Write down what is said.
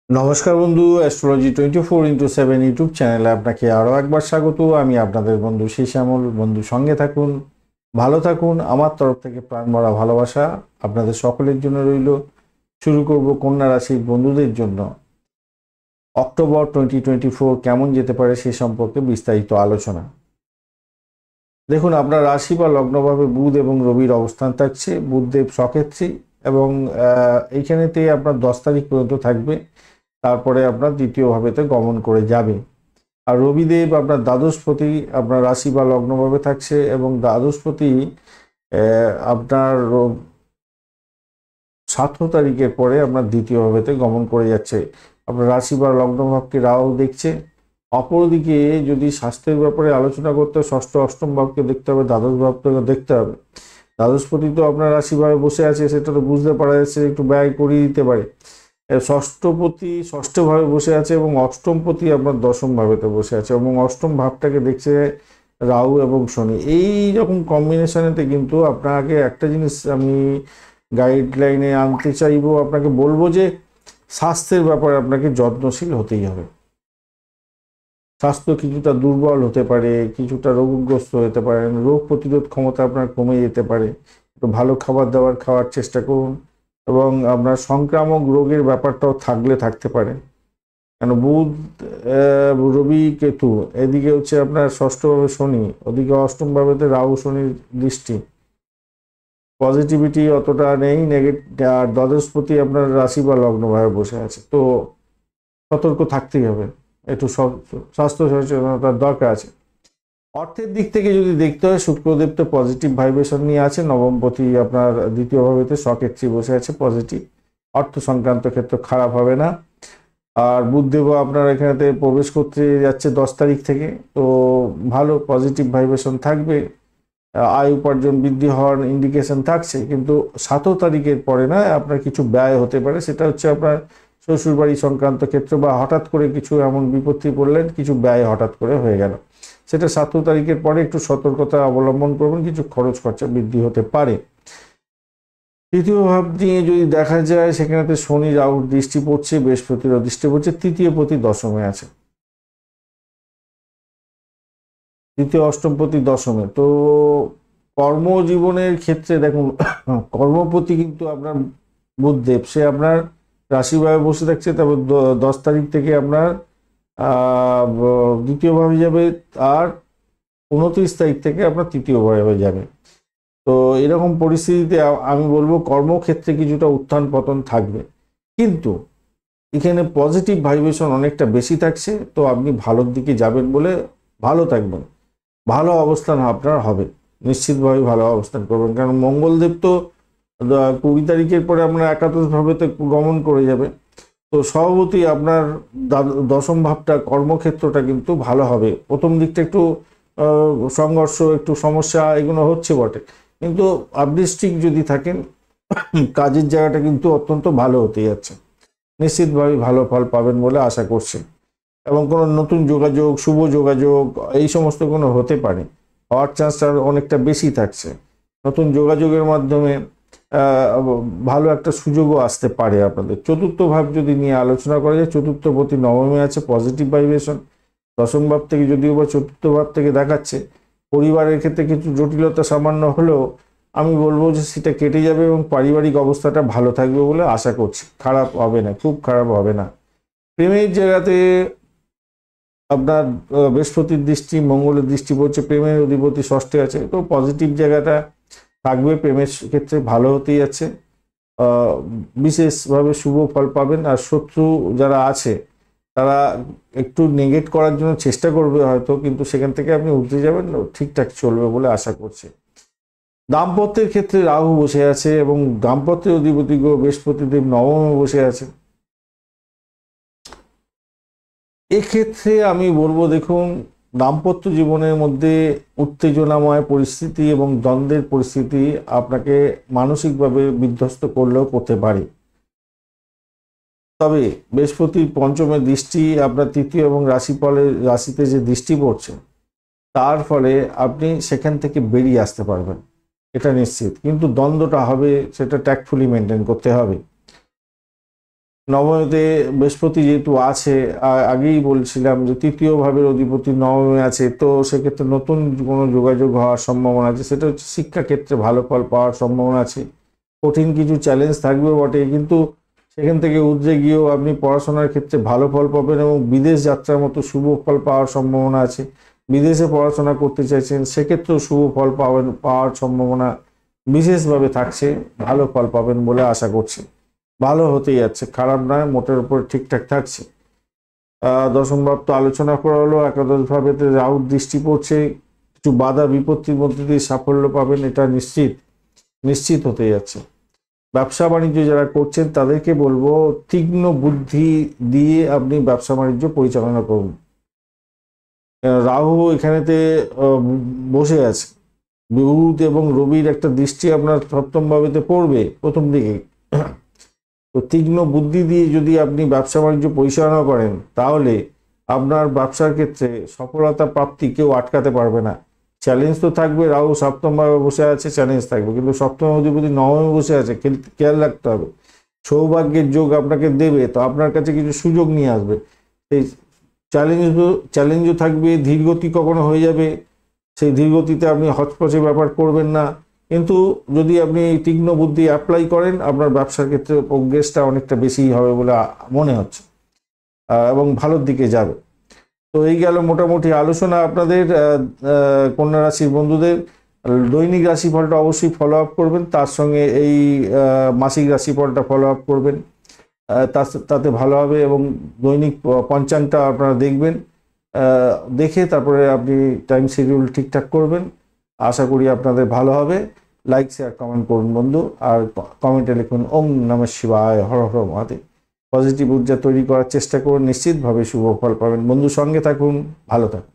নমস্কার বন্ধু, astrology 24x7 YouTube চ্যানেলে আপনাকে আরও একবার স্বাগত। আমি আপনাদের বন্ধু শ্যামল। বন্ধু সঙ্গে থাকুন, ভালো থাকুন। আমার তরফ থেকে প্রাণ ভরা ভালোবাসা আপনাদের সকলের জন্য রইল। শুরু করব কন্যা রাশির বন্ধুদের জন্য অক্টোবর 2024 কেমন যেতে পারে সে সম্পর্কে বিস্তারিত আলোচনা। দেখুন, আপনার রাশি বা লগ্নভাবে বুধ এবং রবির অবস্থান থাকছে। বুধদেব সক্ষেত্রী এবং এইখানেতে আপনার 10 তারিখ পর্যন্ত থাকবে। তারপরে আপনার দ্বিতীয় ভাবেতে গমন করে যাবে। আর রবিদেব আপনার দ্বাদশপতি আপনার রাশি বা লগ্নভাবে থাকছে এবং দ্বাদশপতি আপনার 17 তারিখের পরে আপনার দ্বিতীয় ভাবেতে গমন করে যাচ্ছে। আপনার রাশি বা লগ্নভাবকে রাহু দেখছে। অপরদিকে যদি স্বাস্থ্যের ব্যাপারে আলোচনা করতে হয়, ষষ্ঠ অষ্টম ভাবকে দেখতে হবে, দ্বাদশ ভাবকে দেখতে হবে। দ্বাদশপতি তো আপনার রাশিভাবে বসে আছে, সেটা তো বুঝতে পারা যাচ্ছে একটু ব্যয় করিয়ে দিতে পারে। ষষ্ঠপতি ষষ্ঠভাবে বসে আছে এবং অষ্টমপতি আপনার দশম ভাবেতে বসে আছে এবং অষ্টম ভাবটাকে দেখছে রাহু এবং শনি। এই রকম কম্বিনেশনেতে কিন্তু আপনাকে একটা জিনিস আমি গাইডলাইনে আনতে চাইবো, আপনাকে বলবো যে স্বাস্থ্যের ব্যাপারে আপনাকে যত্নশীল হতেই হবে। স্বাস্থ্য কিছুটা দুর্বল হতে পারে, কিছুটা রোগগ্রস্ত হতে পারেন, রোগ প্রতিরোধ ক্ষমতা আপনার কমে যেতে পারে। একটু ভালো খাবার দাবার খাওয়ার চেষ্টা করুন এবং আপনার সংক্রামক রোগের ব্যাপারটাও থাকতে পারে। কেন বুধ রবি কেতু, এদিকে হচ্ছে আপনার ষষ্ঠভাবে শনি, ওদিকে অষ্টম ভাবেতে রাহু শনির দৃষ্টি, পজিটিভিটি অতটা নেই। আর দ্বাদশপতি আপনার রাশি বা লগ্নভাবে বসে আছে, তো সতর্ক থাকতেই হবে, একটু স্বাস্থ্য সচেতনতার দরকার আছে। অর্থের দিক থেকে যদি দেখতে হয়, শুক্রদেব তো পজিটিভ ভাইব্রেশন নিয়ে আছে। নবমপতি আপনার দ্বিতীয় ভাবেতে সক্ষেত্রী বসে আছে, পজিটিভ। অর্থ সংক্রান্ত ক্ষেত্রে খারাপ হবে না। আর বুধদেবও আপনার এখানেতে প্রবেশ করতে যাচ্ছে 10 তারিখ থেকে, তো ভালো পজিটিভ ভাইব্রেশন থাকবে। আয় উপার্জন বৃদ্ধি হওয়ার ইন্ডিকেশন থাকছে, কিন্তু 7 তারিখের পরে না আপনার কিছু ব্যয় হতে পারে। সেটা হচ্ছে আপনার শ্বশুরবাড়ি সংক্রান্ত ক্ষেত্র বা হঠাৎ করে কিছু এমন বিপত্তি পড়লেন, কিছু ব্যয় হঠাৎ করে হয়ে গেল, সেটা 7 তারিখের পরে একটু সতর্কতা অবলম্বন করবেন, কিছু খরচ খরচা বৃদ্ধি হতে পারে। তৃতীয় ভাব নিয়ে যদি দেখা যায়, সেখানেতে শনি রাহুর দৃষ্টি পড়ছে, বৃহস্পতিরও দৃষ্টি পড়ছে, তৃতীয় পতি দশমে আছে, তৃতীয় অষ্টমপতি দশমে। তো কর্মজীবনের ক্ষেত্রে দেখুন, কর্মপতি কিন্তু আপনার বুধদেব, সে আপনার রাশিভাবে বসে থাকছে। তারপর 10 তারিখ থেকে আপনার দ্বিতীয় ভাবে যাবে, আর 29 তারিখ থেকে আপনার তৃতীয় ভাবে যাবে। তো এরকম পরিস্থিতিতে আমি বলবো কর্মক্ষেত্রে কিছুটা উত্থান পতন থাকবে, কিন্তু এখানে পজিটিভ ভাইব্রেশন অনেকটা বেশি থাকছে। তো আপনি ভালোর দিকে যাবেন বলে ভালো থাকবেন, ভালো অবস্থান আপনার হবে, নিশ্চিতভাবে ভালো অবস্থান করবেন। কারণ মঙ্গলদেব তো 20 তারিখের পরে আপনার একাদশ ভাবেতে গমন করে যাবে। তো স্বভাবতই আপনার দশম ভাবটা, কর্মক্ষেত্রটা কিন্তু ভালো হবে। প্রথম দিকটা একটু সংঘর্ষ, একটু সমস্যা এগুলো হচ্ছে বটে, কিন্তু আপনি স্ট্রিক যদি থাকেন, কাজের জায়গাটা কিন্তু অত্যন্ত ভালো হতে যাচ্ছে। নিশ্চিতভাবে ভালো ফল পাবেন বলে আশা করছি। এবং কোনো নতুন যোগাযোগ, শুভ যোগাযোগ এই সমস্ত কোনো হতে পারে, হওয়ার চান্সটা অনেকটা বেশি থাকছে। নতুন যোগাযোগের মাধ্যমে ভালো একটা সুযোগও আসতে পারে আপনাদের। চতুর্থ ভাব যদি নিয়ে আলোচনা করা যায়, চতুর্থ পতি নবমে আছে, পজিটিভ ভাইব্রেশন। দশম ভাব থেকে যদিও বা চতুর্থ ভাব থেকে দেখাচ্ছে, পরিবারের ক্ষেত্রে কিছু জটিলতা সামান্য হলেও আমি বলবো যে সেটা কেটে যাবে এবং পারিবারিক অবস্থাটা ভালো থাকবে বলে আশা করছি। খারাপ হবে না, খুব খারাপ হবে না। প্রেমের জায়গাতে আপনার বৃহস্পতির দৃষ্টি, মঙ্গলের দৃষ্টি পড়ছে, প্রেমের অধিপতি ষষ্ঠে আছে, তো পজিটিভ জায়গাটা থাকবে। প্রেমের ক্ষেত্রে ভালো হতেই যাচ্ছে, বিশেষভাবে শুভ ফল পাবেন। আর শত্রু যারা আছে তারা একটু নেগেট করার জন্য চেষ্টা করবে হয়তো, কিন্তু সেখান থেকে আপনি উঠতে যাবেন, ঠিকঠাক চলবে বলে আশা করছি। দাম্পত্যের ক্ষেত্রে রাহু বসে আছে এবং দাম্পত্যের অধিপতি বৃহস্পতিদেব নবমে বসে আছে। এক্ষেত্রে আমি বলবো, দেখুন, দাম্পত্য জীবনের মধ্যে উত্তেজনাময় পরিস্থিতি এবং দ্বন্দ্বের পরিস্থিতি আপনাকে মানসিকভাবে বিধ্বস্ত করলেও করতে পারে। তবে বৃহস্পতির পঞ্চমের দৃষ্টি আপনার তৃতীয় এবং রাশিতে যে দৃষ্টি পড়ছে, তার ফলে আপনি সেখান থেকে বেরিয়ে আসতে পারবেন, এটা নিশ্চিত। কিন্তু দ্বন্দ্বটা হবে, সেটা ট্যাক্টফুলি মেনটেন করতে হবে। নবমেতে বৃহস্পতি যেহেতু আছে, আগেই বলছিলাম যে তৃতীয় ভাবের অধিপতি নবমে আছে, তো সেক্ষেত্রে নতুন কোনো যোগাযোগ হওয়ার সম্ভাবনা আছে। সেটা হচ্ছে শিক্ষাক্ষেত্রে ভালো ফল পাওয়ার সম্ভাবনা আছে। কঠিন কিছু চ্যালেঞ্জ থাকবে বটে, কিন্তু সেখান থেকে উতরে গিয়েও আপনি পড়াশোনার ক্ষেত্রে ভালো ফল পাবেন এবং বিদেশ যাত্রার মতো শুভ ফল পাওয়ার সম্ভাবনা আছে। বিদেশে পড়াশোনা করতে চাইছেন, সেক্ষেত্রেও শুভ ফল পাওয়ার সম্ভাবনা বিশেষভাবে থাকছে। ভালো ফল পাবেন বলে আশা করছি। ভালো হতেই যাচ্ছে, খারাপ নয়, মোটের উপর ঠিকঠাক থাকছে। দশম ভাব তো আলোচনা করা হলো। একাদশ ভাবেতে রাহুর দৃষ্টি পড়ছে, কিছু বাধা বিপত্তির মধ্যে দিয়ে সাফল্য পাবেন, এটা নিশ্চিত হতে যাচ্ছে। ব্যবসা বাণিজ্য যারা করছেন তাদেরকে বলবো তীক্ষ্ণ বুদ্ধি দিয়ে আপনি ব্যবসা বাণিজ্য পরিচালনা করুন। রাহু এখানেতে বসে আছে, বুধ এবং রবির একটা দৃষ্টি আপনার সপ্তম ভাবেতে পড়বে প্রথম দিকে। তো তীক্ষ্ণ বুদ্ধি দিয়ে যদি আপনি ব্যবসা বাণিজ্য পরিচালনা করেন, তাহলে আপনার ব্যবসার ক্ষেত্রে সফলতা প্রাপ্তি কেউ আটকাতে পারবে না। চ্যালেঞ্জ তো থাকবে, রাহু সপ্তম ভাবে বসে আছে, চ্যালেঞ্জ থাকবে, কিন্তু সপ্তম অধিপতি নবমে বসে আছে, খেয়াল রাখতে হবে। সৌভাগ্যের যোগ আপনাকে দেবে, তো আপনার কাছে কিছু সুযোগ নিয়ে আসবে। সেই চ্যালেঞ্জও থাকবে, ধীরগতি কখনো হয়ে যাবে, সেই ধীরগতিতে আপনি হচপচে ব্যাপার করবেন না। কিন্তু যদি আপনি তীক্ষ্ণ বুদ্ধি অ্যাপ্লাই করেন, আপনার ব্যবসার ক্ষেত্রে প্রোগ্রেসটা অনেকটা বেশি হবে বলে মনে হচ্ছে, এবং ভালোর দিকে যাবে। তো এই গেল মোটামুটি আলোচনা আপনাদের কন্যা রাশির বন্ধুদের। দৈনিক রাশিফলটা অবশ্যই ফলো আপ করবেন, তার সঙ্গে এই মাসিক রাশিফলটা ফলো আপ করবেন, তাতে ভালো হবে। এবং দৈনিক পঞ্চাঙ্গটা আপনারা দেখবেন, দেখে তারপরে আপনি টাইম শিডিউল ঠিকঠাক করবেন। আশা করি আপনাদের ভালো হবে। লাইক শেয়ার কমেন্ট করুন বন্ধু, আর কমেন্টে লিখুন ওম নমঃ শিবায়, হর হর মহাদেব। পজিটিভ ঊর্জা তৈরি করার চেষ্টা করুন, নিশ্চিতভাবে শুভ ফল পাবেন। বন্ধু সঙ্গে থাকুন, ভালো থাকুন।